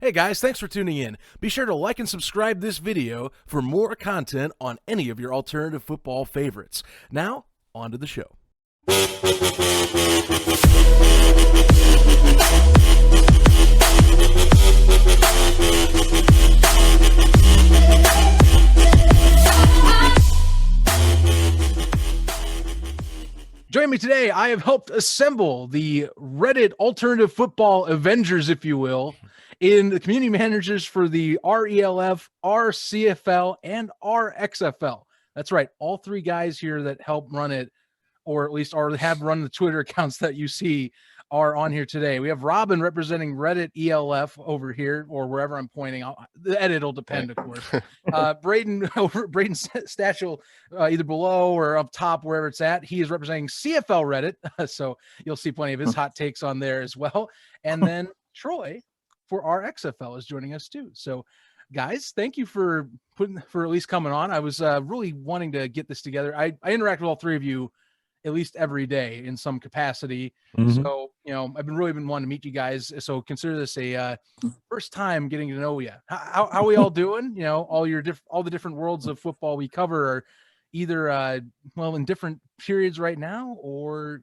Hey guys, thanks for tuning in. Be sure to like and subscribe this video for more content on any of your alternative football favorites. Now, on to the show. Join me today. I have helped assemble the Reddit alternative football Avengers, if you will, in the community managers for the RELF, RCFL, and RXFL. That's right. All three guys here that help run it, or at least have run the Twitter accounts that you see, are on here today. We have Robin representing Reddit ELF over here, or wherever I'm pointing. The edit will depend, of course. Braden Stachel, either below or up top, wherever it's at. He is representing CFL Reddit, so you'll see plenty of his hot takes on there as well. And then Troy for our XFL is joining us too. So, guys, thank you for at least coming on. I was really wanting to get this together. I interact with all three of you at least every day in some capacity. Mm-hmm. So, I've really been wanting to meet you guys. So consider this a first time getting to know you. How are we all doing? All the different worlds of football we cover are either, in different periods right now or,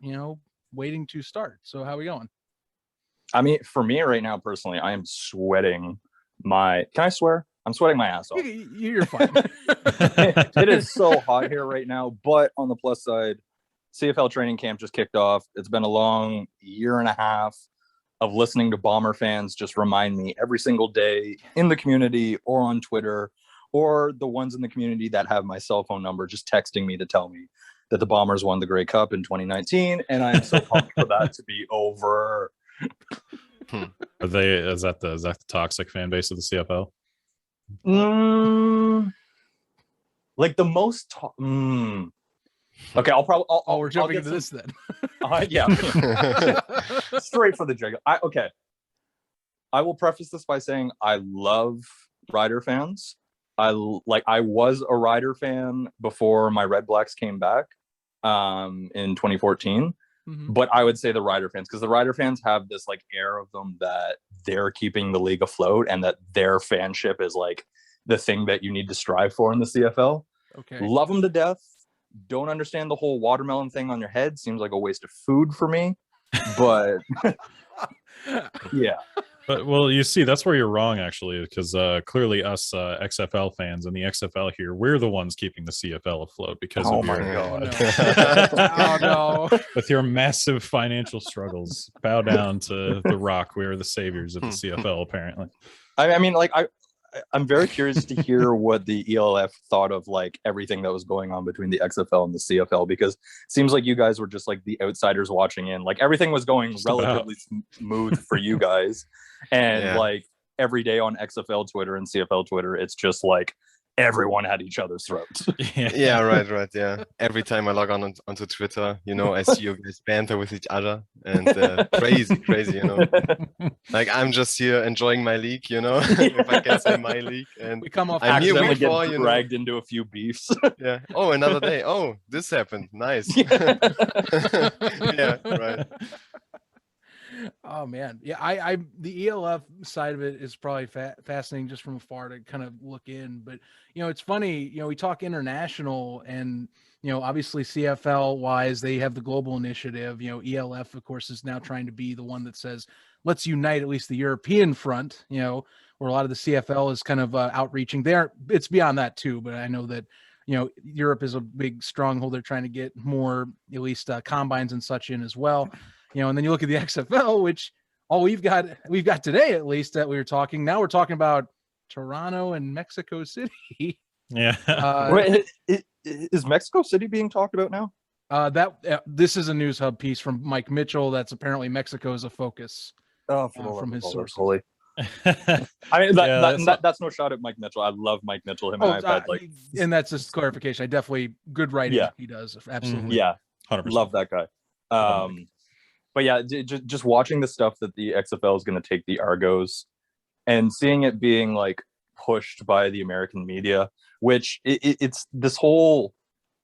waiting to start. So how are we going? I mean, for me right now, personally, I am sweating can I swear? I'm sweating my ass off. You're fine. It is so hot here right now, but on the plus side, CFL training camp just kicked off. It's been a long year and a half of listening to Bomber fans just remind me every single day in the community or on Twitter, or the ones in the community that have my cell phone number just texting me to tell me that the Bombers won the Grey Cup in 2019. And I'm so pumped for that to be over. Is that the toxic fan base of the CFL? Like the most okay, we're jumping into this then. Yeah. Straight for the jugular. I will preface this by saying I love Rider fans. I was a Rider fan before my Red Blacks came back in 2014. Mm-hmm. But I would say the Rider fans, because the Rider fans have this air of them that they're keeping the league afloat and that their fanship is the thing that you need to strive for in the CFL. Okay. Love them to death. Don't understand the whole watermelon thing on your head. Seems like a waste of food for me. But yeah. But you see, that's where you're wrong, actually, because clearly us XFL fans and the XFL here, we're the ones keeping the CFL afloat because of my God. Oh no. With your massive financial struggles, bow down to the Rock. We're the saviors of the CFL, apparently. I mean, I'm very curious to hear what the ELF thought of everything that was going on between the XFL and the CFL, because it seems like you guys were just the outsiders watching in. Everything was going just relatively smooth for you guys. And every day on XFL Twitter and CFL Twitter, it's just everyone had each other's throats. Yeah, right. Yeah. Every time I log onto Twitter, I see you guys banter with each other and crazy, I'm just here enjoying my league, if I can say my league. And we come off accidentally get dragged into a few beefs. Yeah. Oh, another day. Oh, this happened. Nice. Yeah, right. Oh man, yeah. I the ELF side of it is probably fascinating just from afar to kind of look in. But it's funny. We talk international, and obviously CFL wise, they have the global initiative. ELF, of course, is now trying to be the one that says let's unite at least the European front. Where a lot of the CFL is kind of outreaching. It's beyond that too, but I know that Europe is a big stronghold. They're trying to get more, at least combines and such in as well. And then you look at the XFL, which we've got today, at least, that we were talking. Now we're talking about Toronto and Mexico City. Yeah. Wait, is Mexico City being talked about now? This is a news hub piece from Mike Mitchell. That's apparently Mexico is a focus from his sources. I mean, that's no shot at Mike Mitchell. I love Mike Mitchell. Him and I've had and that's just clarification. I definitely good writing. Yeah. He does absolutely. Yeah, 100%. Love that guy. But yeah, just watching the stuff that the XFL is going to take the Argos and seeing it being pushed by the American media, which it's this whole,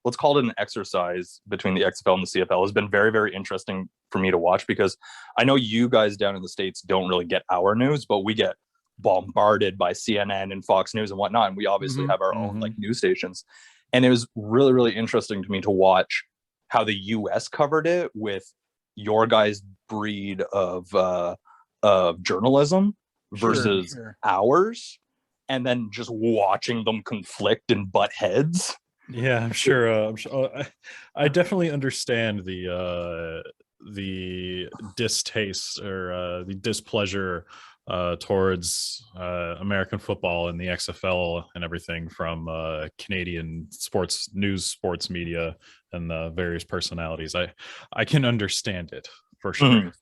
let's call it an exercise between the XFL and the CFL, has been very, very interesting for me to watch, because I know you guys down in the States don't really get our news, but we get bombarded by CNN and Fox News and whatnot. And we obviously have our own like news stations. And it was really, really interesting to me to watch how the US covered it with your guys' breed of journalism versus ours, and then just watching them conflict and butt heads. Yeah, I'm sure. I definitely understand the distaste or the displeasure towards American football and the XFL and everything from Canadian sports media and the various personalities. I can understand it for sure.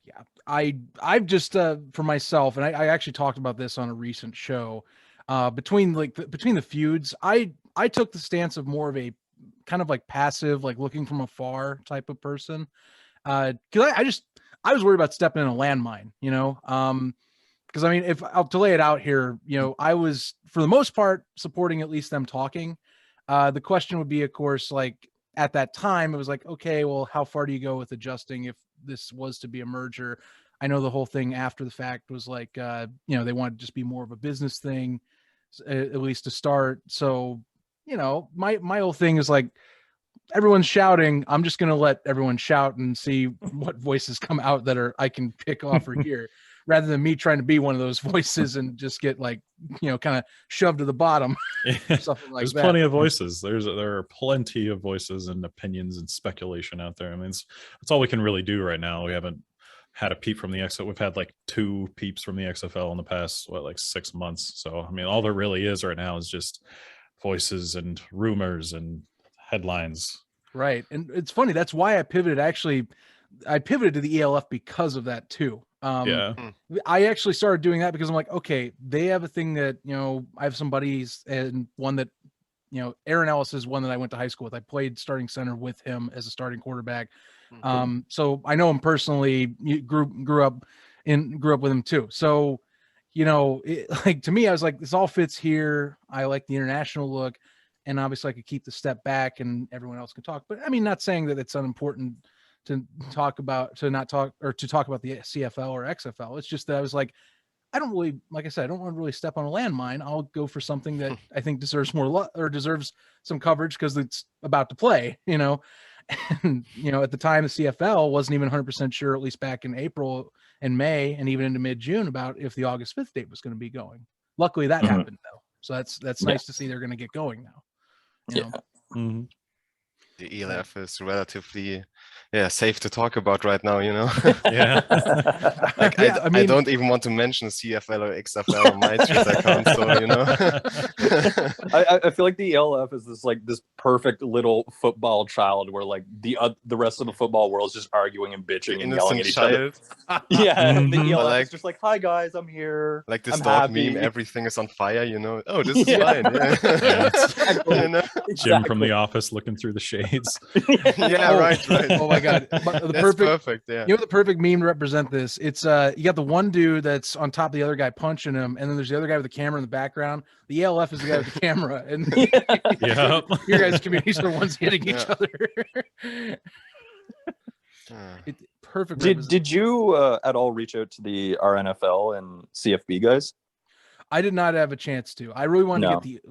Yeah, I've just for myself, and I actually talked about this on a recent show. Between the feuds, I took the stance of more of a kind of like passive, like looking from afar type of person. Because I was worried about stepping in a landmine, you know. Because I mean, if I'll to lay it out here, you know, I was for the most part supporting at least them talking. The question would be, of course, like at that time, it was like, okay, well, how far do you go with adjusting if this was to be a merger? I know the whole thing after the fact was like, you know, they wanted to just be more of a business thing, at least to start. So, you know, my whole thing is like, everyone's shouting. I'm just going to let everyone shout and see what voices come out that I can pick off or hear, rather than me trying to be one of those voices and just get like, you know, kind of shoved to the bottom. Something like There's that. plenty of voices. There are plenty of voices and opinions and speculation out there. I mean, it's all we can really do right now. We haven't had a peep from the XFL. We've had like 2 peeps from the XFL in the past, like 6 months. So, I mean, all there really is right now is just voices and rumors and headlines. Right. And it's funny. That's why I pivoted. Actually, I pivoted to the ELF because of that too. Yeah. I actually started doing that because I'm like, okay, they have a thing that, you know, I have some buddies, and one that, you know, Aaron Ellis is one that I went to high school with. I played starting center with him as a starting quarterback. So I know him personally. Grew up with him too. So, you know, like to me, I was like, this all fits here. I like the international look, and obviously I could keep the step back and everyone else can talk. But I mean, not saying that it's unimportant to talk about the CFL or XFL. It's just that I was like, I don't really, like I said, I don't want to really step on a landmine. I'll go for something that I think deserves more or deserves some coverage because it's about to play, you know. And, you know, at the time, the CFL wasn't even 100% sure, at least back in April and May and even into mid-June, about if the August 5th date was going to be going. Luckily, that happened, though. So that's nice to see they're going to get going now. You know? The ELF is relatively safe to talk about right now, you know. Yeah. Like I mean, I don't even want to mention CFL or XFL on my Twitter account, so you know. I feel like the ELF is this perfect little football child where like the rest of the football world is just arguing and bitching and yelling at each other. Yeah, the ELF is just like, hi guys, I'm here. Like this dog meme, everything is on fire, you know. Oh, this is fine. Yeah. Exactly. You know? Jim from The Office looking through the shades. Right. Oh my god, That's perfect. Yeah. You know the perfect meme to represent this? It's you got the one dude that's on top of the other guy punching him, and then there's the other guy with the camera in the background. The ELF is the guy with the camera, and your guys' communities are the ones hitting each other. Perfect. Did you at all reach out to the RNFL and CFB guys? I did not have a chance to. I really wanted to get the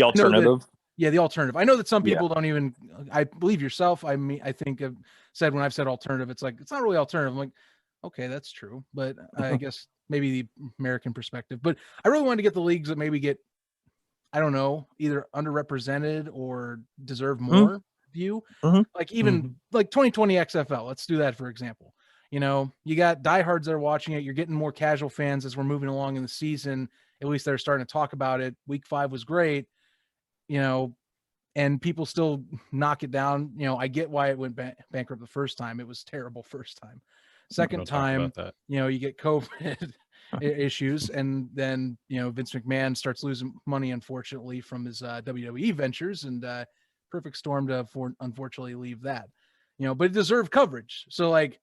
alternative. The alternative. I know that some people don't even. I believe yourself. I mean, I think I've said when I've said alternative, it's like it's not really alternative. I'm like, okay, that's true, but I guess maybe the American perspective. But I really wanted to get the leagues that maybe get, I don't know, either underrepresented or deserve more view. Like even like 2020 XFL. Let's do that for example. You know, you got diehards that are watching it. You're getting more casual fans as we're moving along in the season. At least they're starting to talk about it. Week 5 was great, you know, and people still knock it down. You know, I get why it went bankrupt the first time. It was terrible first time. Second time, you know, you get COVID issues, and then, you know, Vince McMahon starts losing money, unfortunately, from his WWE ventures, and perfect storm to unfortunately leave that, you know, but it deserved coverage. So like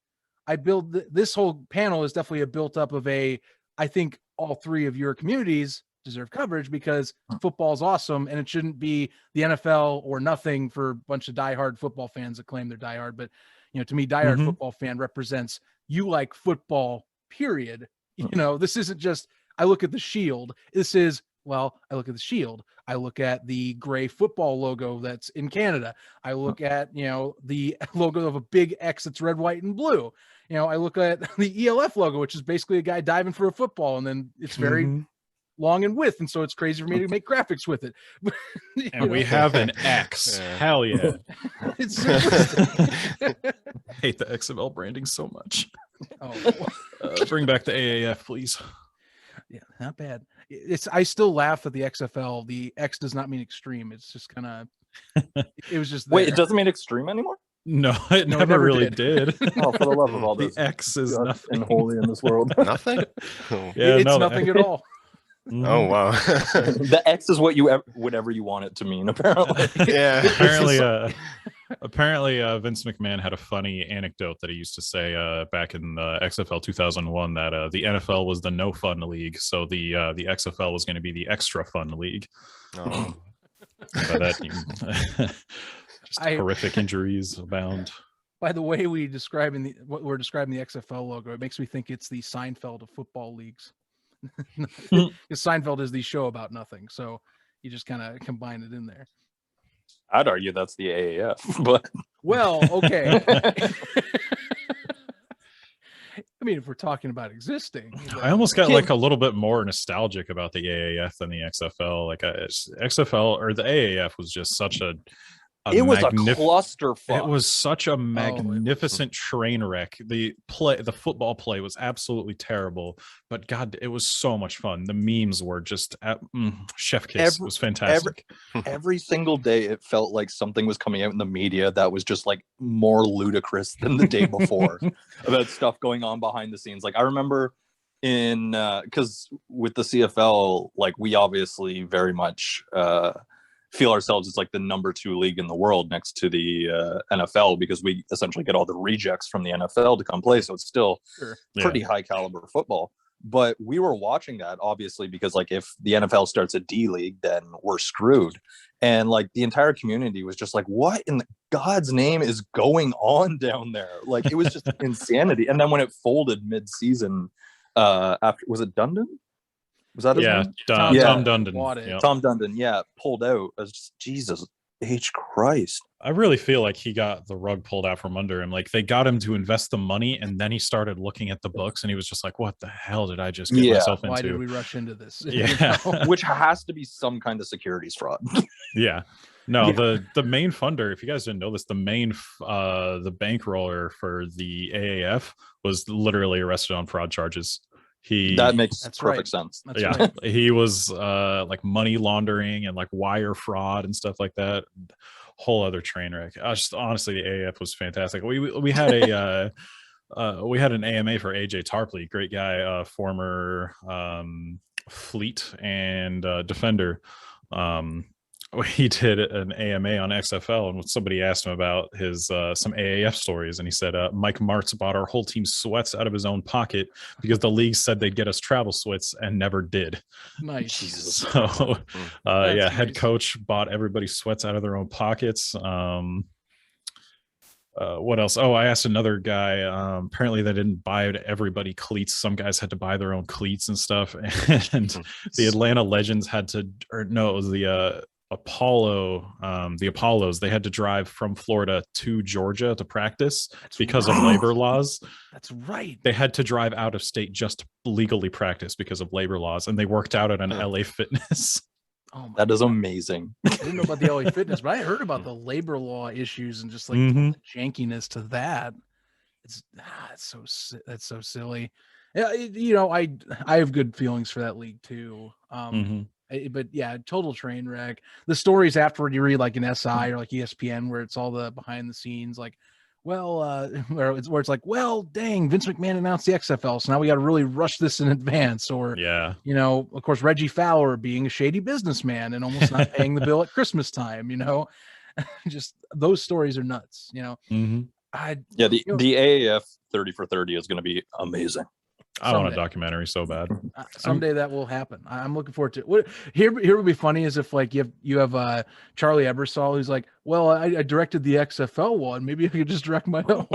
I build this whole panel is definitely a built up of I think all 3 of your communities deserve coverage because football is awesome, and it shouldn't be the NFL or nothing for a bunch of diehard football fans that claim they're diehard. But, you know, to me, diehard football fan represents you like football, period. You know, this isn't just, I look at the shield. This is, well, I look at the shield. I look at the gray football logo that's in Canada. I look at, you know, the logo of a big X that's red, white, and blue. You know, I look at the ELF logo, which is basically a guy diving for a football, and then it's very long in width, and so it's crazy for me to make graphics with it. And we have an X. Hell yeah. It's simplistic. I hate the XML branding so much. Oh. Bring back the AAF, please. Yeah, not bad. I still laugh at the XFL. The X does not mean extreme. It's just kind of, it was just there. Wait, it doesn't mean extreme anymore? No, it never really did. Oh, for the love of all The those X is nothing. and holy in this world. Nothing. Oh. Yeah, It's no, nothing at all. Oh wow. The X is what whatever you want it to mean, apparently. Yeah. Apparently, Vince McMahon had a funny anecdote that he used to say back in the XFL 2001 that the NFL was the no fun league, so the XFL was going to be the extra fun league. Oh. But that just horrific injuries abound. By the way, we're describing the XFL logo, it makes me think it's the Seinfeld of football leagues. Because Seinfeld is the show about nothing, so you just kind of combine it in there. I'd argue that's the AAF, but well, okay. I mean, if we're talking about existing, I almost got like a little bit more nostalgic about the AAF than the XFL. Like XFL or the AAF was just such a clusterfuck. It was such a magnificent train wreck. The football play was absolutely terrible, but God, it was so much fun. The memes were just chef kiss. It was fantastic. Every single day, it felt like something was coming out in the media that was just like more ludicrous than the day before about stuff going on behind the scenes. Like I remember because with the CFL, like we obviously very much feel ourselves as like the number 2 league in the world next to the NFL, because we essentially get all the rejects from the NFL to come play. So it's still pretty high caliber football. But we were watching that obviously because like if the NFL starts a D league, then we're screwed. And like the entire community was just like, what in God's name is going on down there? Like it was just insanity. And then when it folded mid-season, after, was it Dundon? Was that his name? Tom Dundon. Yep. Tom Dundon, pulled out. I was just, Jesus H. Christ. I really feel like he got the rug pulled out from under him. Like they got him to invest the money, and then he started looking at the books, and he was just like, "What the hell did I just get myself into? Why did we rush into this?" Yeah, which has to be some kind of securities fraud. Yeah. No, the main funder, if you guys didn't know this, the bankroller for the AAF was literally arrested on fraud charges. That makes perfect sense. That's right. He was like money laundering and like wire fraud and stuff like that. Whole other train wreck. Honestly, the AAF was fantastic. We had we had an AMA for AJ Tarpley, great guy, former Fleet and Defender. He did an AMA on XFL, and somebody asked him about his some AAF stories, and he said Mike Martz bought our whole team sweats out of his own pocket because the league said they'd get us travel sweats and never did. Nice. Jesus. So Nice. head coach bought everybody sweats out of their own pockets. What else? Oh, I asked another guy. Apparently they didn't buy to cleats. Some guys had to buy their own cleats and stuff. And the Atlanta Legends had to, or no, it was the Apollos, they had to drive from Florida to Georgia to practice because of labor laws. That's right. They had to drive out of state just to legally practice because of labor laws, and they worked out at an LA Fitness. Oh my that is amazing. I didn't know about the LA Fitness, but I heard about the labor law issues and just like the jankiness to that. That's so silly. Yeah, you know, I have good feelings for that league too. But yeah, total train wreck. The stories afterward you read like in SI or like ESPN where it's all the behind the scenes, like, well, where it's like, well, dang, Vince McMahon announced the XFL, so now we got to really rush this in advance. Or you know, of course, Reggie Fowler being a shady businessman and almost not paying the bill at Christmas time. You know, just those stories are nuts. You know, the AAF 30 for 30 is going to be amazing. I want a Someday. documentary so bad. Someday that will happen. I'm looking forward to it. What here would be funny is if like you have Charlie Ebersol who's like, well, I directed the XFL one. Maybe I could just direct my own.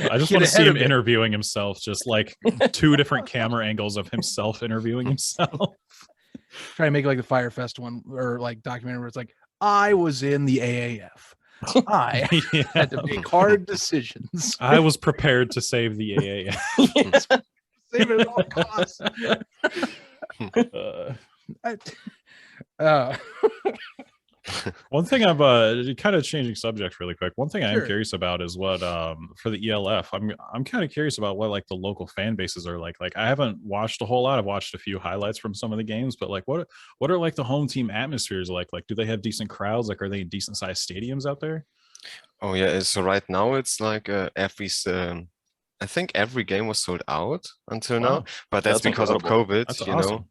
I just want to see him interviewing himself, just like 2 different camera angles of himself interviewing himself. Try to make like the Firefest one or like documentary where it's like, I was in the AAF. I had to make hard decisions. I was prepared to save the AAF. Save it at all costs. One thing I've kind of changing subject really quick. One thing I am curious about is what for the ELF. I'm kind of curious about what like the local fan bases are like. Like I haven't watched a whole lot. I've watched a few highlights from some of the games, but like what are like the home team atmospheres like? Like do they have decent crowds? Like are they in decent sized stadiums out there? Oh yeah, so right now it's like I think every game was sold out until now, but that's because incredible. of COVID, That's you awesome. know.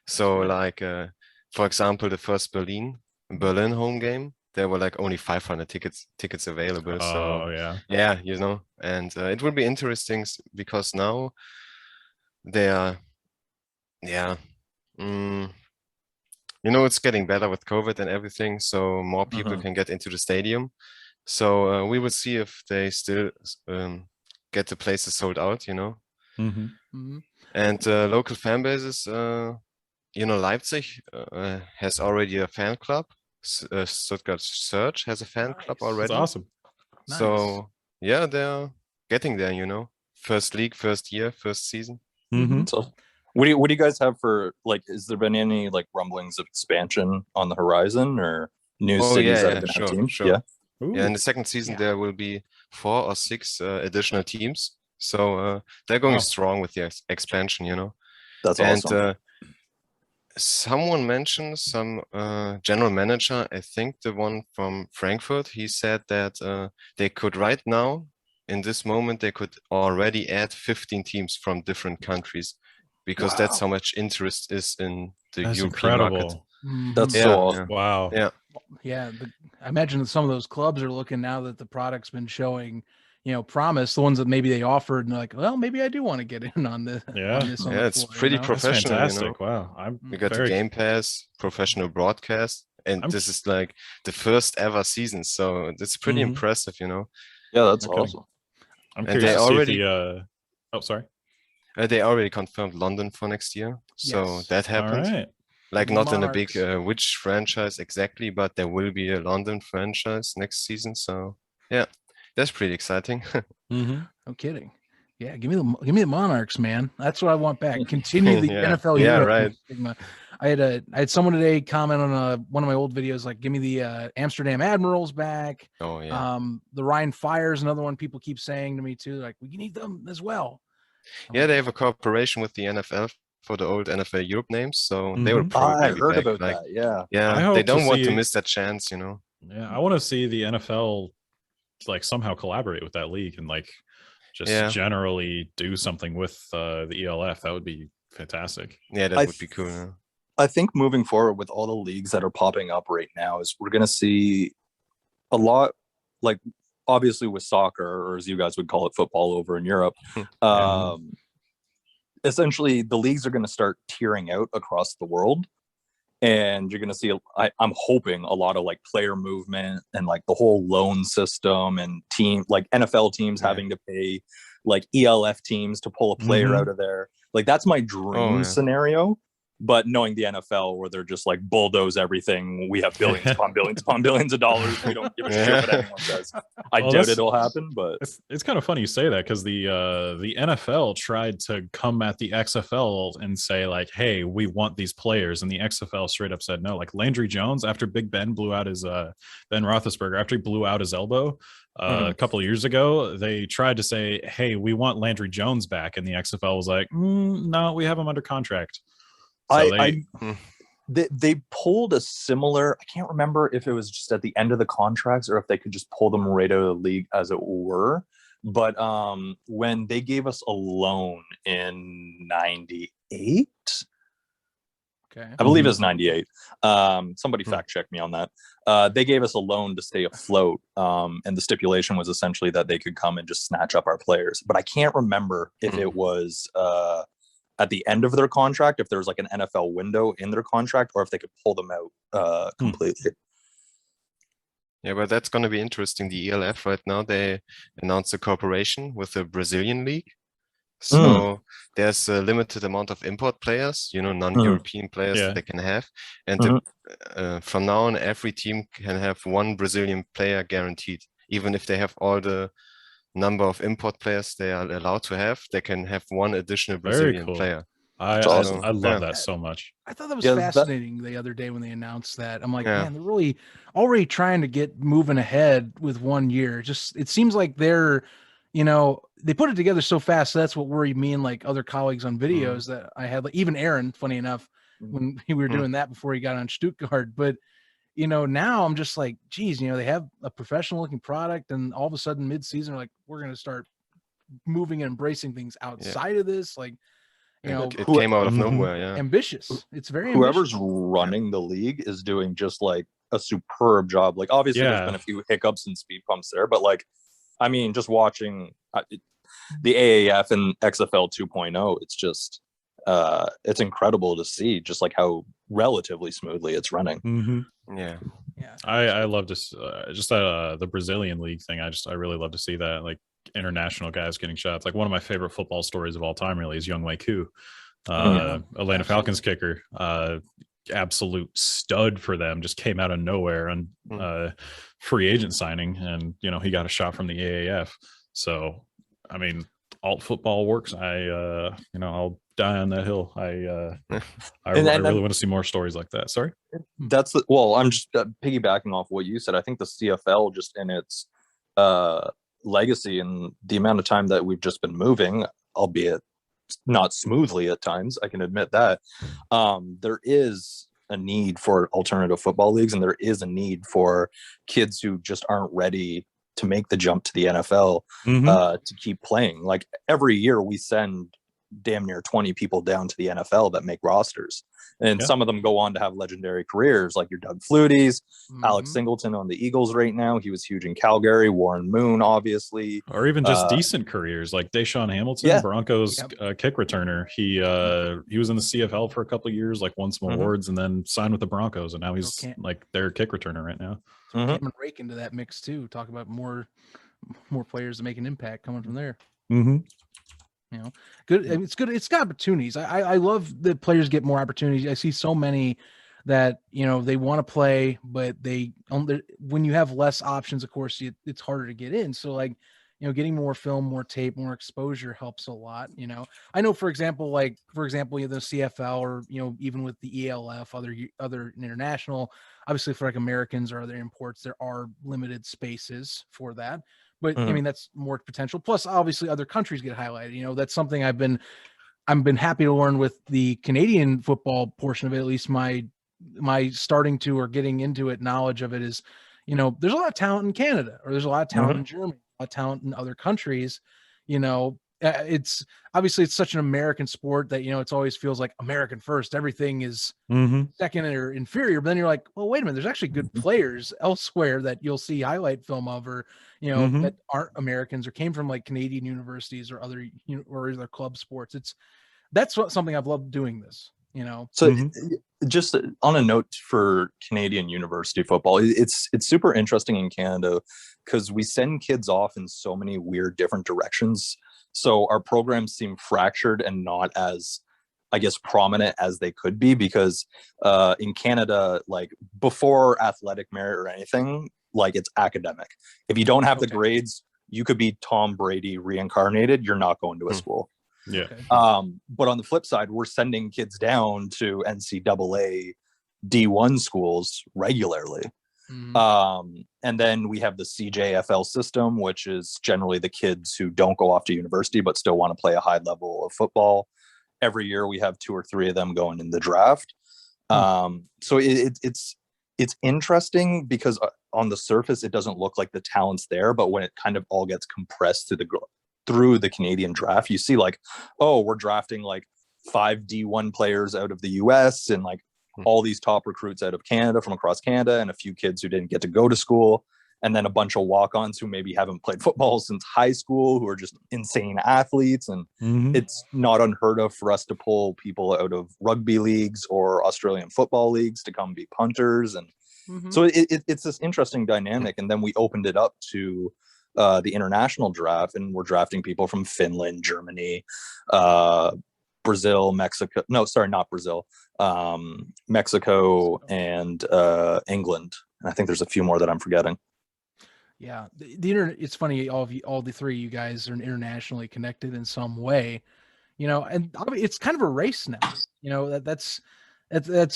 So like for example, the first Berlin home game, there were like only 500 tickets available. So yeah, you know, and it will be interesting because now they are, you know, it's getting better with COVID and everything, so more people can get into the stadium. So we will see if they still get the places sold out, you know. And local fan bases, you know, Leipzig has already a fan club. Stuttgart Surge has a fan club already. That's awesome. So yeah, they're getting there, you know. First league, first year, first season. So what do you guys have for like? Has there been any like rumblings of expansion on the horizon or new cities that are going to have teams? Sure. Yeah, in the second season there will be 4 or 6 additional teams. So they're going strong with the expansion, you know. That's awesome. And someone mentioned, some general manager, I think the one from Frankfurt, he said that they could right now, in this moment, they could already add 15 teams from different countries because that's how much interest is in the European market. That's so awesome. Wow. Yeah. I imagine that some of those clubs are looking now that the product's been showing, you know, promise, the ones that maybe they offered and they're like, well, maybe I do want to get in on this. It's pretty professional. That's fantastic. You know? Wow. We got the Game Pass, professional broadcast, and this is like the first ever season. So it's pretty impressive, you know. Yeah, that's awesome. I'm curious to see if sorry. They already confirmed London for next year. So that happened. All right. Like not in a big which franchise exactly, but there will be a London franchise next season. So yeah, that's pretty exciting. No kidding. Yeah, give me the Monarchs, man. That's what I want back. Continue the NFL. Yeah, right. Stigma. I had someone today comment on one of my old videos, like, give me the Amsterdam Admirals back. Oh yeah. The Rhine Fire's another one people keep saying to me too, like, we need them as well. Yeah, they have a cooperation with the NFL for the old NFL Europe names, so they will I probably heard about like, that. Yeah, they don't want to miss that chance, you know. Yeah, I want to see the NFL like somehow collaborate with that league and like just generally do something with the ELF. That would be fantastic. Yeah, that would be cool. Yeah. I think moving forward with all the leagues that are popping up right now is we're going to see a lot, like obviously with soccer, or as you guys would call it, football over in Europe. Essentially, the leagues are going to start tiering out across the world. And you're going to see, I'm hoping, a lot of like player movement and like the whole loan system and team, like NFL teams having to pay like ELF teams to pull a player out of there. Like that's my dream scenario. But knowing the NFL, where they're just like bulldoze everything, we have billions upon billions upon billions of dollars. We don't give a shit what anyone says. I doubt it'll happen, but it's kind of funny you say that because the NFL tried to come at the XFL and say like, "Hey, we want these players," and the XFL straight up said no. Like Landry Jones, after Big Ben blew out his Ben Roethlisberger, after he blew out his elbow a couple of years ago, they tried to say, "Hey, we want Landry Jones back," and the XFL was like, "No, we have him under contract." So they pulled a similar, I can't remember if it was just at the end of the contracts or if they could just pull them right out of the league as it were. But when they gave us a loan in 98, Okay. I believe it's 98. Somebody fact check me on that. They gave us a loan to stay afloat. And the stipulation was essentially that they could come and just snatch up our players. But I can't remember if it was at the end of their contract, if there was like an NFL window in their contract, or if they could pull them out completely. Yeah, but that's going to be interesting. The ELF right now, they announced a cooperation with the Brazilian league. So there's a limited amount of import players, you know, non-European players that they can have. And from now on, every team can have one Brazilian player guaranteed. Even if they have all the number of import players they are allowed to have, they can have one additional Brazilian player. I love that so much. I thought that was fascinating the other day when they announced that. I'm like, man, they're really already trying to get moving ahead with 1 year. Just it seems like they're, you know, they put it together so fast. So that's what worried me and like other colleagues on videos that I had, like even Aaron, funny enough, when we were doing that before he got on Stuttgart. But, you know, now I'm just like, geez, you know, they have a professional looking product and all of a sudden mid-season, like we're going to start moving and embracing things outside of this. Like, you know, it came out of nowhere. Ambitious. It's very whoever's ambitious. running the league is doing just like a superb job. Like obviously there's been a few hiccups and speed bumps there, but like, I mean, just watching the AAF and XFL 2.0, it's just it's incredible to see just like how relatively smoothly it's running. Yeah. I love this just the Brazilian league thing. I really love to see that, like international guys getting shots. Like one of my favorite football stories of all time really is Young Wei Koo, Atlanta Falcons kicker, absolute stud for them, just came out of nowhere on free agent signing, and you know he got a shot from the AAF. So I mean, alt football works. I'll die on that hill. I really want to see more stories like that. Sorry, I'm just piggybacking off what you said. I think the CFL, just in its legacy and the amount of time that we've just been moving, albeit not smoothly at times, I can admit that, there is a need for alternative football leagues, and there is a need for kids who just aren't ready to make the jump to the NFL to keep playing. Like every year we send damn near 20 people down to the NFL that make rosters, and some of them go on to have legendary careers, like your Doug Flutie's, Alex Singleton on the Eagles right now. He was huge in Calgary. Warren Moon, obviously, or even just decent careers like Deshaun Hamilton, Broncos kick returner. He was in the CFL for a couple of years, like won some awards, and then signed with the Broncos, and now he's like their kick returner right now. Keilman rake into that mix too. Talk about more players to make an impact coming from there. You know, good. It's good. It's got opportunities. I love that players get more opportunities. I see so many that, you know, they want to play, but when you have less options, of course, it's harder to get in. So like, you know, getting more film, more tape, more exposure helps a lot. You know, I know, for example, you know, the CFL, or, you know, even with the ELF, other international, obviously for like Americans or other imports, there are limited spaces for that. But I mean, that's more potential. Plus, obviously, other countries get highlighted. You know, that's something I've been happy to learn with the Canadian football portion of it. At least my starting to, or getting into it, knowledge of it is, you know, there's a lot of talent in Canada, or there's a lot of talent in Germany, a lot of talent in other countries. You know, it's obviously it's such an American sport that, you know, it's always feels like American first. Everything is second or inferior. But then you're like, well, wait a minute, there's actually good players elsewhere that you'll see highlight film of, or, you know, that aren't Americans or came from like Canadian universities or other, you know, or other club sports. That's something I've loved doing this, you know. So just on a note for Canadian university football, it's super interesting in Canada because we send kids off in so many weird different directions. So our programs seem fractured and not as, I guess, prominent as they could be, because in Canada, like before athletic merit or anything, like it's academic. If you don't have the grades, you could be Tom Brady reincarnated. You're not going to a school. Yeah. But on the flip side, we're sending kids down to NCAA D1 schools regularly. And then we have the CJFL system, which is generally the kids who don't go off to university but still want to play a high level of football. Every year we have 2 or 3 of them going in the draft. So it's interesting because on the surface it doesn't look like the talent's there, but when it kind of all gets compressed through the Canadian draft, you see like, oh, we're drafting like 5 D1 players out of the US and like all these top recruits out of Canada from across Canada and a few kids who didn't get to go to school. And then a bunch of walk-ons who maybe haven't played football since high school, who are just insane athletes. And it's not unheard of for us to pull people out of rugby leagues or Australian football leagues to come be punters. And so it's this interesting dynamic. And then we opened it up to the international draft, and we're drafting people from Finland, Germany, Brazil, Mexico. No, sorry, not Brazil. Mexico and England. And I think there's a few more that I'm forgetting. Yeah, the internet. It's funny. All the three of you guys are internationally connected in some way, you know. And it's kind of a race now. You know, that's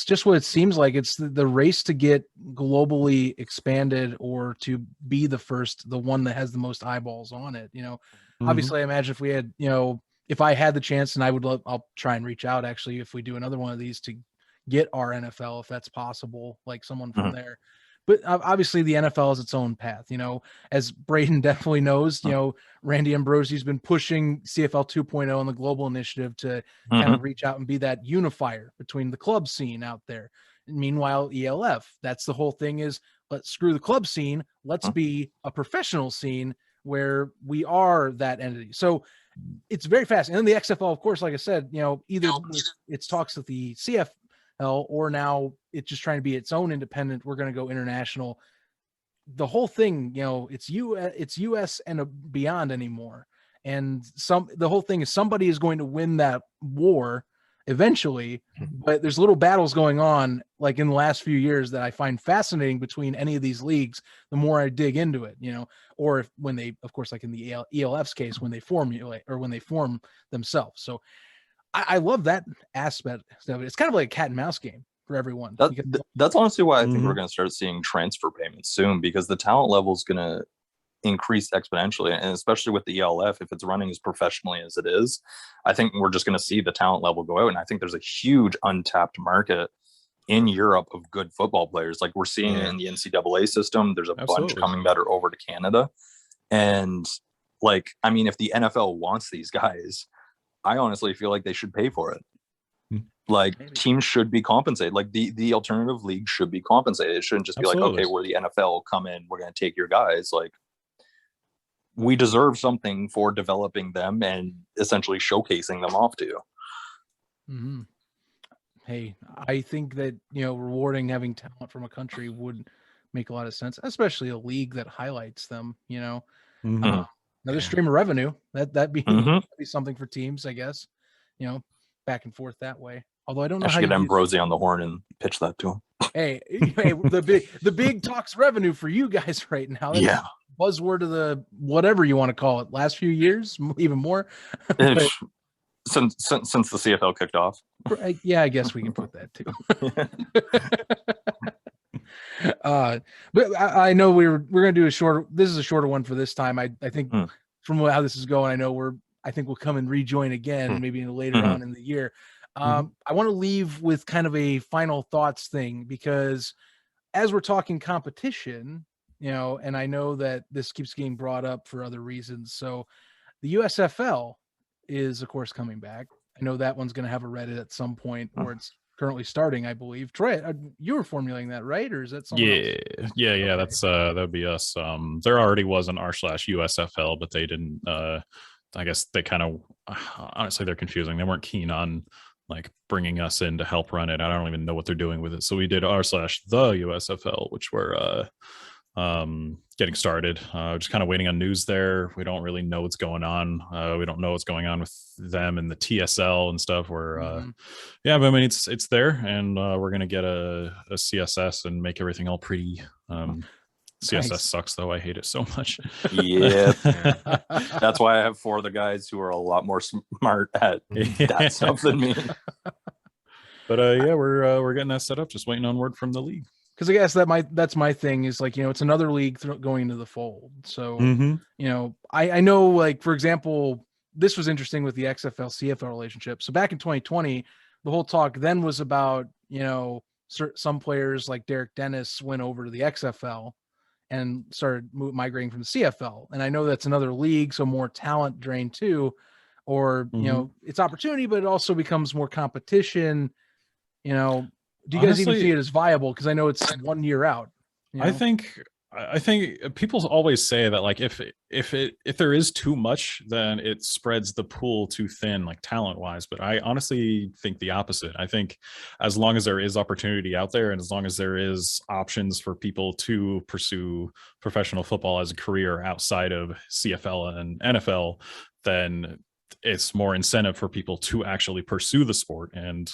just what it seems like. It's the race to get globally expanded or to be the one that has the most eyeballs on it. You know, obviously, I imagine if we had, you know, if I had the chance, and I'll try and reach out actually if we do another one of these to get our NFL, if that's possible, like someone from there. But obviously the NFL is its own path, you know, as Braden definitely knows, you know, Randy Ambrosie's been pushing CFL 2.0 and the global initiative to kind of reach out and be that unifier between the club scene out there. And meanwhile, ELF, that's the whole thing is, let's screw the club scene. Let's be a professional scene where we are that entity. So it's very fast. And then the XFL, of course, like I said, you know, either it's talks with the CFL or now it's just trying to be its own independent. We're going to go international. The whole thing, you know, it's US and beyond anymore. And the whole thing is somebody is going to win that war eventually, but there's little battles going on like in the last few years that I find fascinating between any of these leagues, the more I dig into it, you know, or when they, of course, like in the ELF's case, when they formulate or when they form themselves. So I love that aspect of it. It's kind of like a cat and mouse game for everyone. That's honestly why I think we're going to start seeing transfer payments soon, because the talent level is going to increase exponentially, and especially with the ELF, if it's running as professionally as it is, I think we're just going to see the talent level go out. And I think there's a huge untapped market in Europe of good football players. Like we're seeing it in the NCAA system. There's a bunch coming that are over to Canada. And like, I mean, if the NFL wants these guys, I honestly feel like they should pay for it. Like teams should be compensated. Like the alternative league should be compensated. It shouldn't just be like, okay, we're the NFL, come in, we're going to take your guys. Like we deserve something for developing them and essentially showcasing them off to you. Hey, I think that, you know, rewarding having talent from a country would make a lot of sense, especially a league that highlights them, you know. Another stream of revenue. That'd be something for teams, I guess. You know, back and forth that way. Although I don't know how you get Ambrosie on the horn and pitch that to him. Hey, the big talks revenue for you guys right now. That's buzzword of the whatever you want to call it. Last few years, even more. Since the CFL kicked off. Yeah, I guess we can put that too. But I know we're going to do this is a shorter one for this time. I think from how this is going, I think we'll come and rejoin again, maybe later on in the year. I want to leave with kind of a final thoughts thing, because as we're talking competition, you know, and I know that this keeps getting brought up for other reasons. So the USFL is of course coming back. I know that one's going to have a Reddit at some point, or it's currently starting, I believe. Troy, you were formulating that, right? Or is that someone else? Yeah. That's that would be us. There already was an r/USFL, but they didn't. I guess they kind of honestly they're confusing. They weren't keen on like bringing us in to help run it. I don't even know what they're doing with it. So we did r/the USFL, which we're getting started. Just kind of waiting on news there. We don't really know what's going on. We don't know what's going on with them and the TSL and stuff. But I mean, it's there, and we're gonna get a CSS and make everything all pretty. CSS sucks though. I hate it so much. Yeah. That's why I have 4 of the guys who are a lot more smart at that stuff than me. But we're getting that set up, just waiting on word from the league. Because I guess that's my thing is like, you know, it's another league going into the fold. So, you know, I know, like, for example, this was interesting with the XFL CFL relationship. So back in 2020, the whole talk then was about, you know, some players like Derek Dennis went over to the XFL and started migrating from the CFL. And I know that's another league, so more talent drain too. or you know, it's opportunity, but it also becomes more competition. You know, do you guys even Honestly, see it as viable? Because I know it's 1 year out. You know? I think people always say that like if there is too much, then it spreads the pool too thin, like talent wise. But I honestly think the opposite. I think as long as there is opportunity out there, and as long as there is options for people to pursue professional football as a career outside of CFL and NFL, then it's more incentive for people to actually pursue the sport and,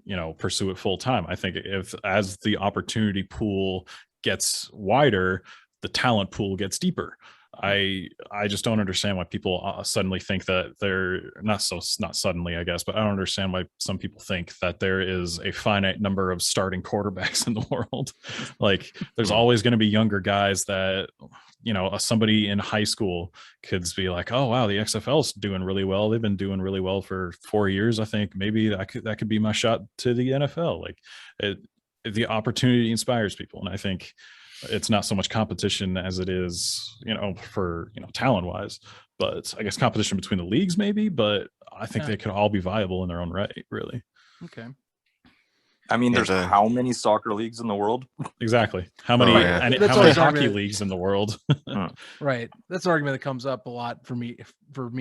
you know, pursue it full time. I think if as the opportunity pool gets wider, the talent pool gets deeper. I just don't understand why people suddenly think that they're not suddenly, I guess, but I don't understand why some people think that there is a finite number of starting quarterbacks in the world. Like there's always going to be younger guys that, you know, somebody in high school could be like, oh wow, the XFL's doing really well. They've been doing really well for 4 years. I think maybe that could be my shot to the NFL. Like the opportunity inspires people, and I think it's not so much competition as it is, you know, for, you know, talent wise, but I guess competition between the leagues maybe, but I think they could all be viable in their own right, really. Okay. I mean, there's how many soccer leagues in the world? Exactly. How many hockey leagues in the world? Right. That's an argument that comes up a lot for me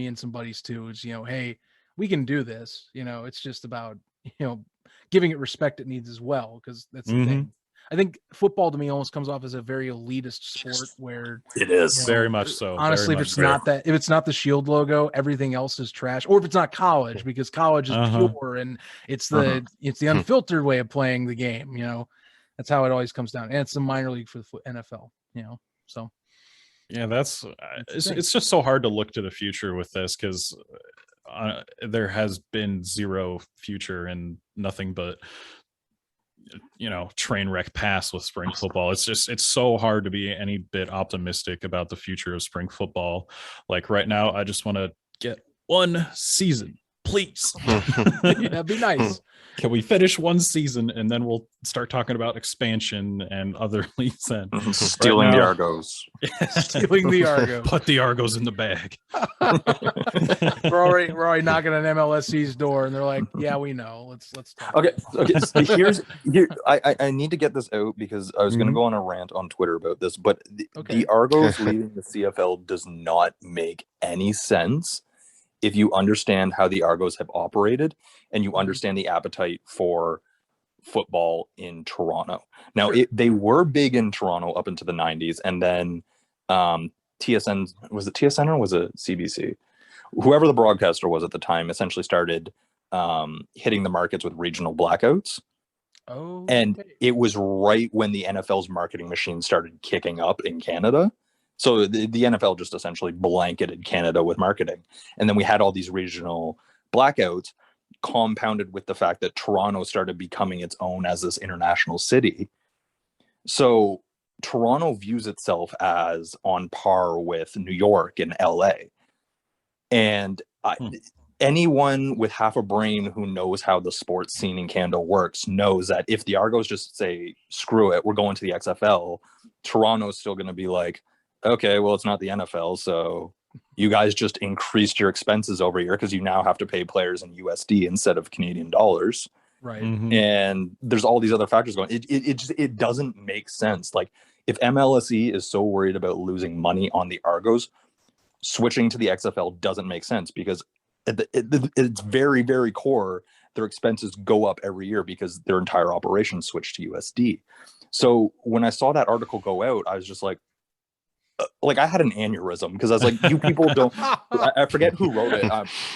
and some buddies too, is, you know, hey, we can do this, you know, it's just about, you know, giving it respect it needs as well, because that's the thing. I think football to me almost comes off as a very elitist sport where it is, you know, very much so. Honestly, if it's not that, if it's not the Shield logo, everything else is trash. Or if it's not college, because college is pure and it's the unfiltered way of playing the game. You know, that's how it always comes down. And it's the minor league for the NFL. You know, so yeah, it's just so hard to look to the future with this, because there has been zero future and nothing but, you know, train wreck pass with spring football. It's so hard to be any bit optimistic about the future of spring football. Like right now, I just want to get one season, please. That'd be nice. Can we finish one season and then we'll start talking about expansion and other leagues then? Stealing the Argos. Stealing the Argos. Put the Argos in the bag. we're already knocking on MLSC's door and they're like, yeah, we know. Let's talk. Okay. So I need to get this out because I was going to go on a rant on Twitter about this, but the Argos leaving the CFL does not make any sense if you understand how the Argos have operated and you understand the appetite for football in Toronto. Now, they were big in Toronto up into the 90s, and then TSN, was it TSN or was it CBC? Whoever the broadcaster was at the time essentially started hitting the markets with regional blackouts. And it was right when the NFL's marketing machine started kicking up in Canada. So the NFL just essentially blanketed Canada with marketing. And then we had all these regional blackouts compounded with the fact that Toronto started becoming its own as this international city. So Toronto views itself as on par with New York and LA. And anyone with half a brain who knows how the sports scene in Canada works knows that if the Argos just say, screw it, we're going to the XFL, Toronto's still going to be like, okay, well, it's not the NFL, so you guys just increased your expenses over here because you now have to pay players in USD instead of Canadian dollars. Right. And there's all these other factors going. It doesn't make sense. Like, if MLSE is so worried about losing money on the Argos, switching to the XFL doesn't make sense, because it's very, very core. Their expenses go up every year because their entire operation switched to USD. So when I saw that article go out, I was just like I had an aneurysm, because I was like, you people don't, I forget who wrote it,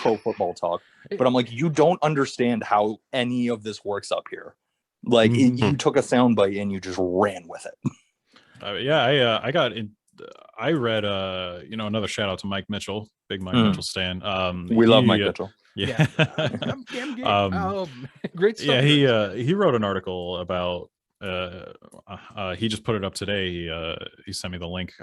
Pro Football Talk, but I'm like, you don't understand how any of this works up here. Like, you took a soundbite and you just ran with it. I read another shout out to Mike Mitchell, big Mike Mitchell stan. We love Mike Mitchell. Yeah. Great stuff. Yeah, he wrote an article about he just put it up today. He sent me the link.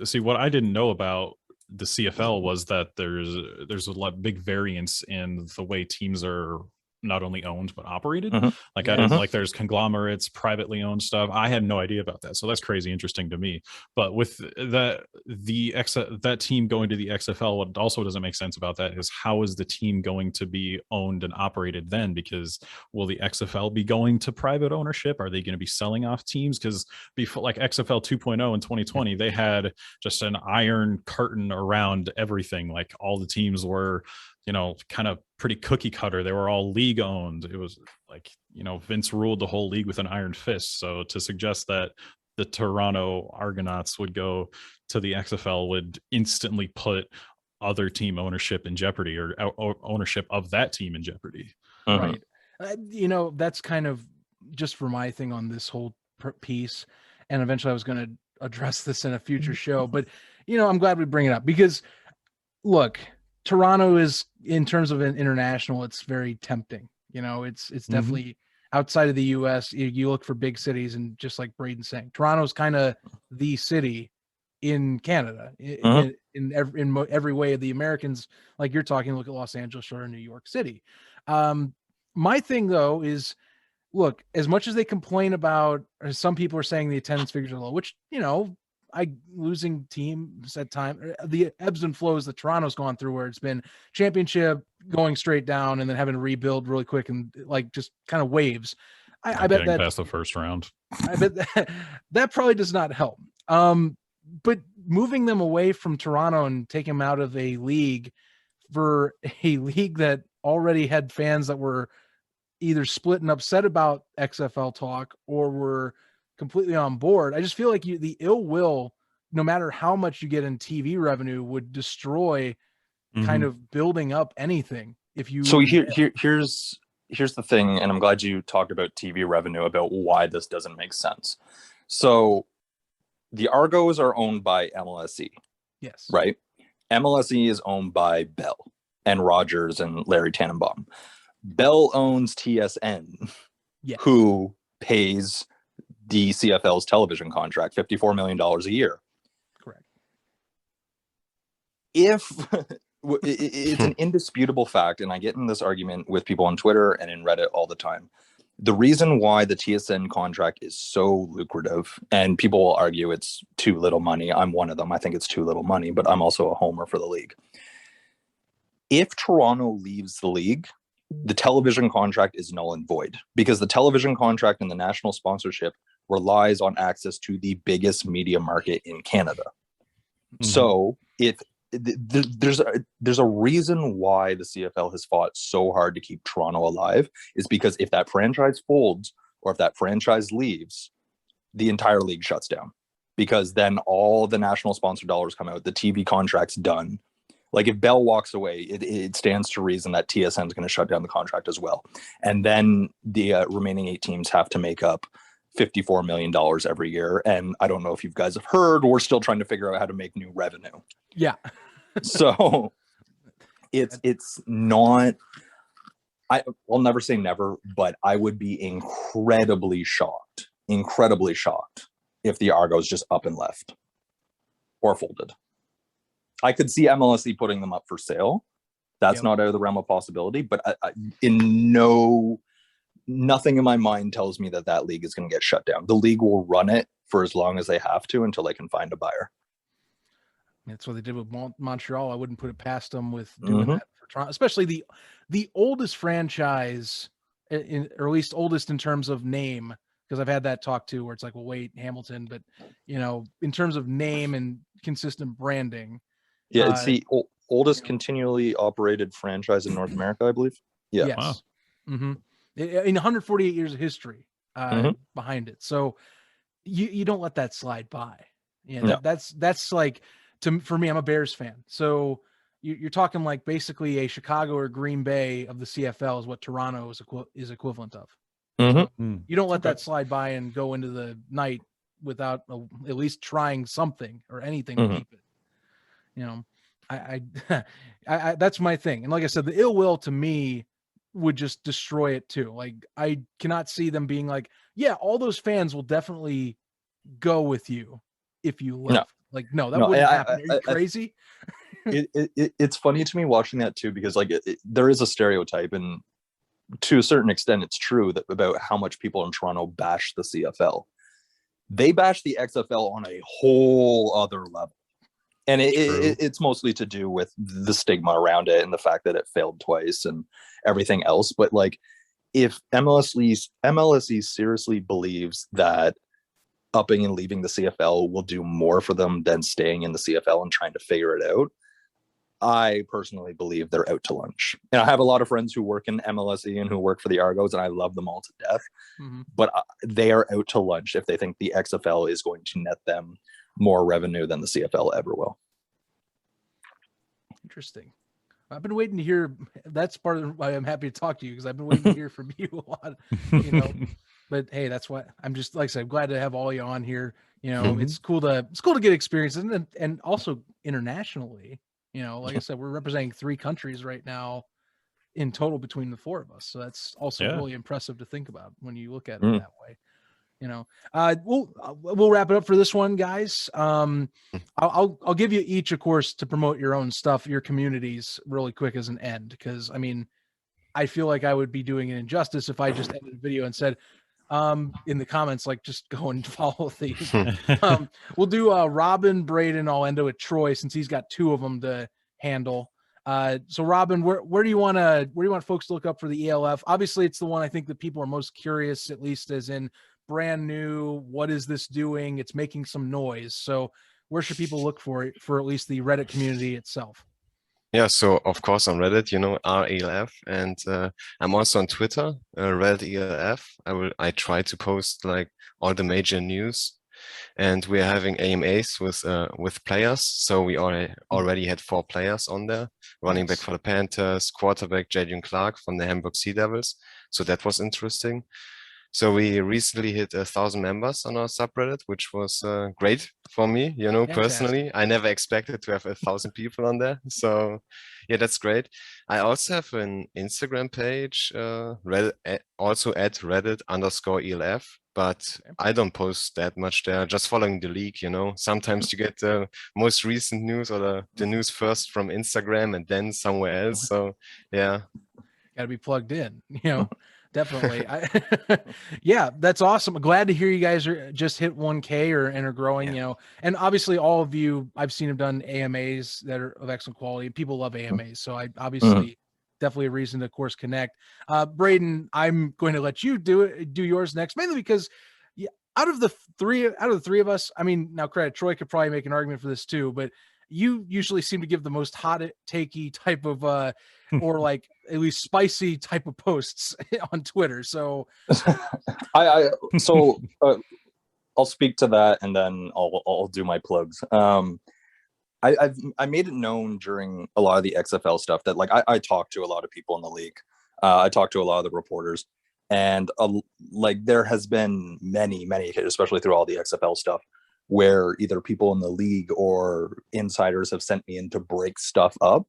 See, what I didn't know about the CFL was that there's a big variance in the way teams are not only owned but operated. Mhm. Like Yes. I didn't like there's conglomerates, privately owned stuff. I had no idea about that, so that's crazy interesting to me. But with that team going to the XFL, what also doesn't make sense about that is how is the team going to be owned and operated then? Because will the XFL be going to private ownership? Are they going to be selling off teams? Because before, like XFL 2.0 in 2020, they had just an iron curtain around everything. Like all the teams were, you know, kind of pretty cookie cutter. They were all league owned. It was like, you know, Vince ruled the whole league with an iron fist. So to suggest that the Toronto Argonauts would go to the XFL would instantly put other team ownership in jeopardy, or ownership of that team in jeopardy. Mhm. Right. You know, that's kind of just for my thing on this whole piece. And eventually I was going to address this in a future show, but you know, I'm glad we bring it up because look, Toronto is, in terms of an international, it's very tempting. You know, it's definitely outside of the US. You look for big cities, and just like Braden's saying, Toronto's kind of the city in Canada in every way. The Americans, like you're talking, look at Los Angeles or New York City. My thing though is, look, as much as they complain about, or some people are saying the attendance figures are low, which, you know, losing teams at time, the ebbs and flows that Toronto's gone through, where it's been championship going straight down and then having to rebuild really quick and like just kind of waves. I bet that past the first round. I bet that probably does not help. But moving them away from Toronto and taking them out of a league for a league that already had fans that were either split and upset about XFL talk or were completely on board. I just feel like the ill will, no matter how much you get in TV revenue, would destroy kind of building up anything. If you here's the thing, and I'm glad you talked about TV revenue, about why this doesn't make sense. So the Argos are owned by MLSE. Yes. Right? MLSE is owned by Bell and Rogers and Larry Tannenbaum. Bell owns TSN, yes, who pays the CFL's television contract $54 million a year. Correct. If it's an indisputable fact, and I get in this argument with people on Twitter and in Reddit all the time, the reason why the TSN contract is so lucrative, and people will argue it's too little money. I'm one of them. I think it's too little money, but I'm also a homer for the league. If Toronto leaves the league, the television contract is null and void, because the television contract and the national sponsorship relies on access to the biggest media market in Canada. So if there's a reason why the CFL has fought so hard to keep Toronto alive, is because if that franchise folds or if that franchise leaves, the entire league shuts down, because then all the national sponsor dollars come out, the TV contract's done. Like if Bell walks away, it stands to reason that TSN is going to shut down the contract as well. And then the remaining 8 teams have to make up $54 million every year. And I don't know if you guys have heard, we're still trying to figure out how to make new revenue. Yeah. So it's not, I'll never say never, but I would be incredibly shocked if the Argos just up and left or folded. I could see MLSE putting them up for sale. That's not out of the realm of possibility, but nothing in my mind tells me that league is going to get shut down. The league will run it for as long as they have to until they can find a buyer. That's what they did with Montreal. I wouldn't put it past them with doing that for Toronto, especially the oldest franchise, or at least oldest in terms of name, because I've had that talk too, where it's like, well, wait, Hamilton, but you know, in terms of name and consistent branding. Yeah, it's the oldest continually operated franchise in North America, I believe. Yeah. Yes. Wow. In 148 years of history behind it. So you don't let that slide by. Yeah, that's like, for me, I'm a Bears fan. So you're talking like basically a Chicago or Green Bay of the CFL is what Toronto is equivalent of. So you don't let that slide by and go into the night without at least trying something or anything to keep it. You know, I that's my thing. And like I said, the ill will to me would just destroy it too. Like I cannot see them being like, yeah, all those fans will definitely go with you if you left. No. Like, no, that wouldn't happen. Are you crazy? It's funny to me watching that too, because like there is a stereotype, and to a certain extent, it's true that about how much people in Toronto bash the CFL. They bash the XFL on a whole other level. And it's mostly to do with the stigma around it and the fact that it failed twice and everything else. But like, if MLSE seriously believes that upping and leaving the CFL will do more for them than staying in the CFL and trying to figure it out, I personally believe they're out to lunch. And I have a lot of friends who work in MLSE and who work for the Argos, and I love them all to death. But they are out to lunch if they think the XFL is going to net them more revenue than the CFL ever will. Interesting. I've been waiting to hear. That's part of why I'm happy to talk to you, because I've been waiting to hear from you a lot. You know, but hey, that's why I'm just, like I said, I'm glad to have all you on here. You know, it's cool to get experience, and also internationally. You know, like I said, we're representing 3 countries right now in total between the 4 of us. So that's also really impressive to think about when you look at it that way. You know, we'll wrap it up for this one, guys. I'll give you each, of course, to promote your own stuff, your communities, really quick as an end, because I mean, I feel like I would be doing an injustice if I just ended the video and said, in the comments, like, just go and follow these. We'll do Robin, Braden. I'll end it with Troy, since he's got 2 of them to handle. So Robin, where do you want folks to look up for the ELF? Obviously, it's the one I think that people are most curious, at least as in brand new. What is this doing? It's making some noise. So where should people look for it, for at least the Reddit community itself? Yeah, so of course on Reddit, you know, RELF, and I'm also on Twitter, Reddit ELF. I try to post like all the major news, and we're having AMAs with players. So we already had 4 players on there: running back for the Panthers, quarterback Jadon Clark from the Hamburg Sea Devils. So that was interesting. So we recently hit 1,000 members on our subreddit, which was great for me, you know, personally. I never expected to have 1,000 people on there. So yeah, that's great. I also have an Instagram page, Reddit, also at Reddit_ELF, but I don't post that much there, just following the league, you know. Sometimes you get the most recent news or the news first from Instagram and then somewhere else. So yeah. Got to be plugged in, you know. Definitely. Yeah, that's awesome. Glad to hear you guys are just hit 1K and are growing, you know, and obviously all of you, I've seen have done AMAs that are of excellent quality. People love AMAs. So I obviously definitely a reason to, of course, connect. Braden, I'm going to let you do yours next, mainly because out of the three of us, I mean, now credit, Troy could probably make an argument for this too, but you usually seem to give the most hot takey type of or like at least spicy type of posts on Twitter. So I'll speak to that, and then I'll do my plugs. I made it known during a lot of the XFL stuff that like I talked to a lot of people in the league. I talked to a lot of the reporters, and like there has been many, especially through all the XFL stuff, where either people in the league or insiders have sent me in to break stuff up.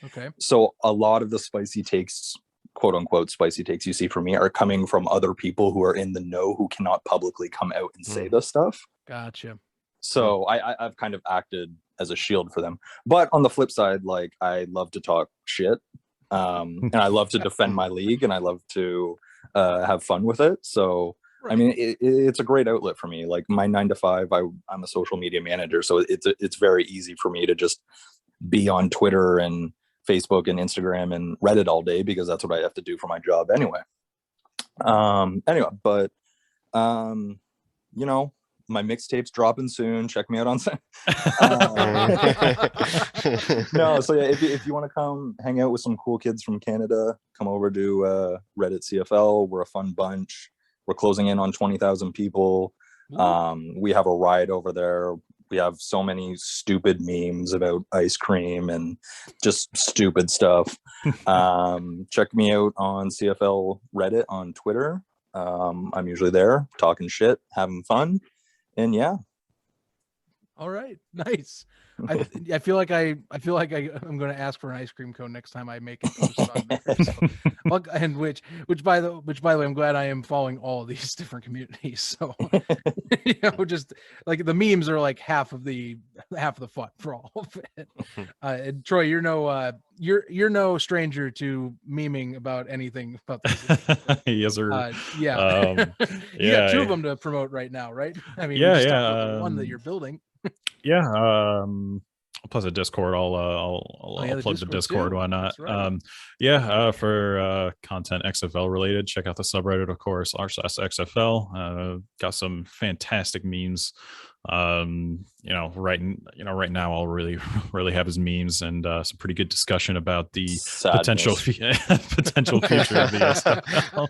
Okay. So a lot of the spicy takes, quote unquote, spicy takes you see from me are coming from other people who are in the know, who cannot publicly come out and say this stuff. Gotcha. So I've kind of acted as a shield for them. But on the flip side, like, I love to talk shit, and I love to defend my league, and I love to have fun with it. So I mean, it's a great outlet for me. Like my 9 to 5, I'm a social media manager, so it's very easy for me to just be on Twitter and Facebook and Instagram and Reddit all day, because that's what I have to do for my job anyway. But you know, my mixtape's dropping soon. Check me out on no, so yeah, if you want to come hang out with some cool kids from Canada, come over to Reddit CFL. We're a fun bunch. We're closing in on 20,000 people. We have a ride over there. We have so many stupid memes about ice cream and just stupid stuff. Check me out on CFL Reddit on Twitter. I'm usually there talking shit, having fun, and yeah. All right, nice. I feel like I'm going to ask for an ice cream cone next time I make a post on there. So, and which by the way, I'm glad I am following all of these different communities. So just like the memes are like half of the fun for all of it. And Troy, you're no stranger to memeing about anything about this. Yes, sir. You got two of them to promote right now, right? I mean, the one that you're building. Plus a Discord. I'll plug the Discord. Too. Why not? Right. For content XFL related, check out the subreddit, of course, r/XFL. Got some fantastic memes. Right now all really have his memes and some pretty good discussion about the potential future of the XFL.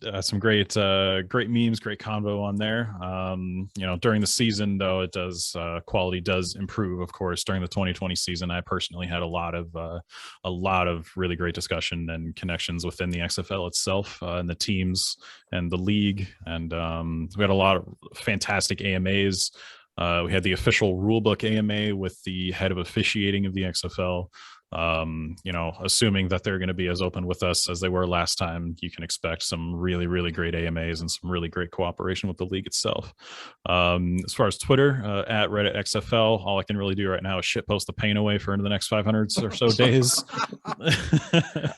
It's some great memes, great convo on there. During the season though, it does quality does improve, of course. During the 2020 season, I personally had a lot of really great discussion and connections within the XFL itself, and the teams and the league, and we had a lot of fantastic AMAs. We had the official rulebook AMA with the head of officiating of the XFL. Assuming that they're going to be as open with us as they were last time, you can expect some really, really great AMAs and some really great cooperation with the league itself. As far as Twitter, at Reddit XFL, all I can really do right now is shitpost the pain away for into the next 500 or so days.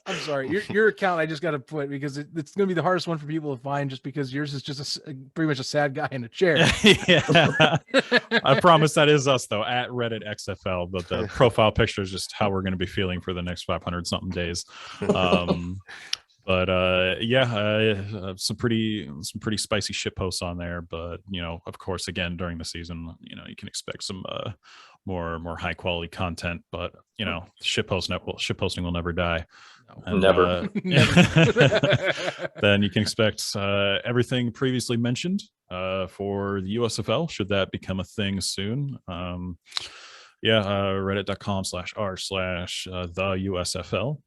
I'm sorry, your account I just got to put, because it's going to be the hardest one for people to find, just because yours is just pretty much a sad guy in a chair. Yeah, I promise that is us though, at Reddit XFL, but the profile picture is just how we're going to be feeling for the next 500 something days. Some pretty spicy shit posts on there, but of course, again, during the season, you can expect some more high quality content, but shit posting will never die. And, never. Then you can expect everything previously mentioned for the USFL, should that become a thing soon. reddit.com/r/the USFL.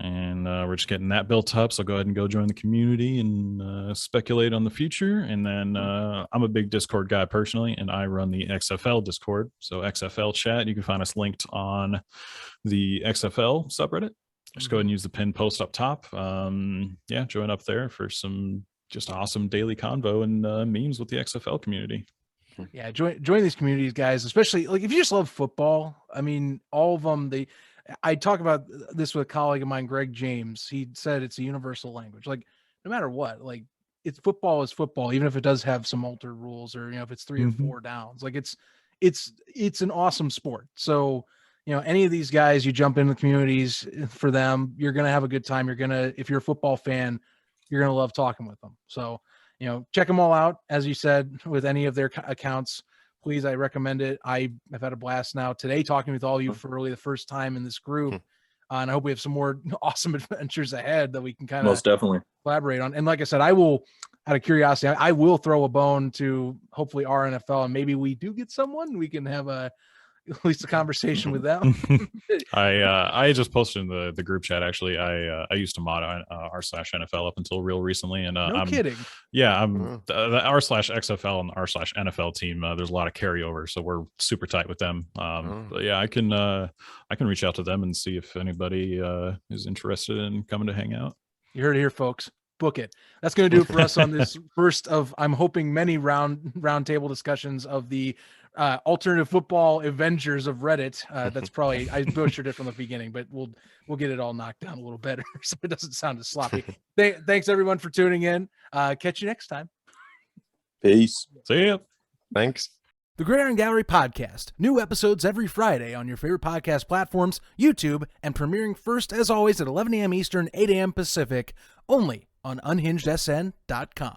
And we're just getting that built up. So go ahead and go join the community and speculate on the future. And then I'm a big Discord guy personally, and I run the XFL Discord. So XFL chat, you can find us linked on the XFL subreddit. Just go ahead and use the pinned post up top. Join up there for some just awesome daily convo and memes with the XFL community. Yeah, join these communities, guys, especially like if you just love football. I mean, all of them, I talk about this with a colleague of mine, Greg James. He said it's a universal language. Like no matter what, like it's football is football, even if it does have some altered rules, or if it's 3 or 4 downs. Like it's an awesome sport. So any of these guys, you jump into the communities for them, you're gonna have a good time. If you're a football fan, you're gonna love talking with them. So check them all out. As you said, with any of their accounts, please, I recommend it. I have had a blast now today talking with all of you for really the first time in this group. And I hope we have some more awesome adventures ahead that we can kind of most definitely collaborate on. And like I said, I will, out of curiosity, I will throw a bone to hopefully our NFL, and maybe we do get someone we can have at least a conversation with them. I just posted in the group chat. Actually, I used to mod r/NFL up until real recently, and I'm kidding. Yeah, I'm the r/XFL and the r/NFL team. There's a lot of carryover, so we're super tight with them. But yeah, I can reach out to them and see if anybody is interested in coming to hang out. You heard it here, folks. Book it. That's going to do it for us on this first of, I'm hoping, many roundtable discussions of the alternative football Avengers of Reddit. That's probably, I butchered it from the beginning, but we'll get it all knocked down a little better so it doesn't sound as sloppy. Thanks everyone for tuning in. Catch you next time. Peace. See ya. Thanks. The Gridiron Gallery Podcast. New episodes every Friday on your favorite podcast platforms, YouTube, and premiering first, as always, at 11 a.m. Eastern, 8 a.m. Pacific, only on unhingedsn.com.